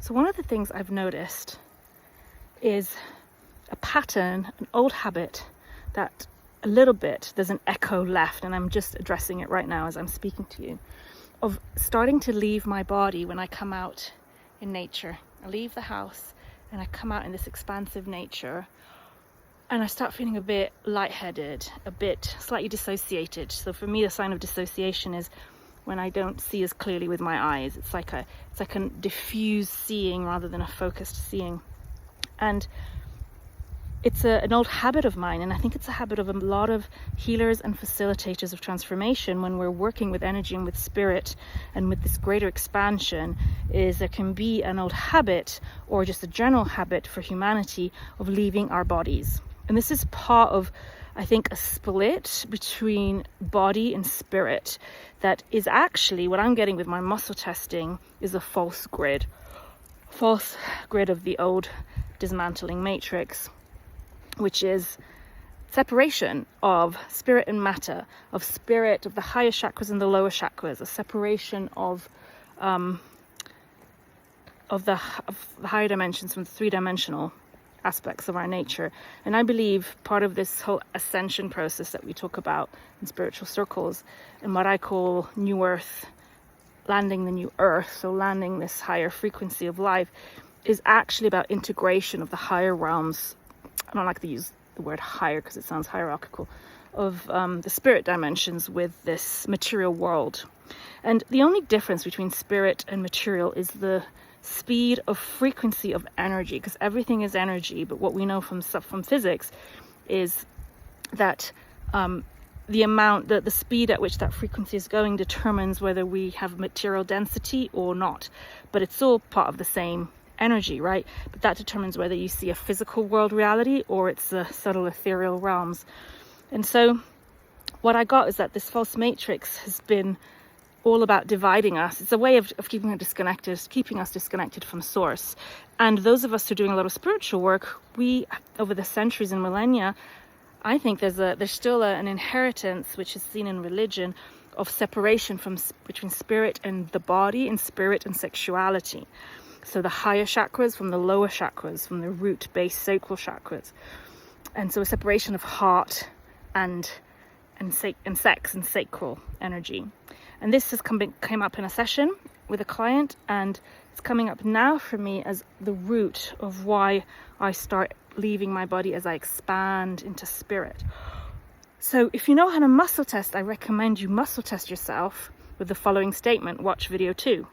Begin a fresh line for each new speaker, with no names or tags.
So one of the things I've noticed is a pattern, an old habit that a little bit, there's an echo left, and I'm just addressing it right now as I'm speaking to you, of starting to leave my body when I come out in nature. I leave the house and I come out in this expansive nature and I start feeling a bit lightheaded, a bit slightly dissociated. So for me, the sign of dissociation is when I don't see as clearly with my eyes. It's like a diffused seeing rather than a focused seeing. And it's an old habit of mine, and I think it's a habit of a lot of healers and facilitators of transformation when we're working with energy and with spirit and with this greater expansion, is there can be an old habit or just a general habit for humanity of leaving our bodies. And this is part of, I think, a split between body and spirit that is actually, what I'm getting with my muscle testing is a false grid of the old dismantling matrix, which is separation of spirit and matter, of spirit, of the higher chakras and the lower chakras, a separation of the higher dimensions from the three-dimensional aspects of our nature. And I believe part of this whole ascension process that we talk about in spiritual circles, and what I call New Earth, landing the new Earth, so landing this higher frequency of life, is actually about integration of the higher realms. I don't like to use the word higher because it sounds hierarchical, of the spirit dimensions with this material world. And the only difference between spirit and material is the speed of frequency of energy, because everything is energy. But what we know from physics is that the speed at which that frequency is going determines whether we have material density or not. But it's all part of the same energy, right? But that determines whether you see a physical world reality or it's the subtle ethereal realms. And so what I got is that this false matrix has been all about dividing us. It's a way of keeping us disconnected from source. And those of us who are doing a lot of spiritual work, we, over the centuries and millennia, I think there's still an inheritance, which is seen in religion, of separation between spirit and the body, and spirit and sexuality. So the higher chakras from the lower chakras, from the root, base, sacral chakras. And so a separation of heart and sex and sacral energy. And this has came up in a session with a client, and it's coming up now for me as the root of why I start leaving my body as I expand into spirit. So if you know how to muscle test, I recommend you muscle test yourself with the following statement. Watch video 2.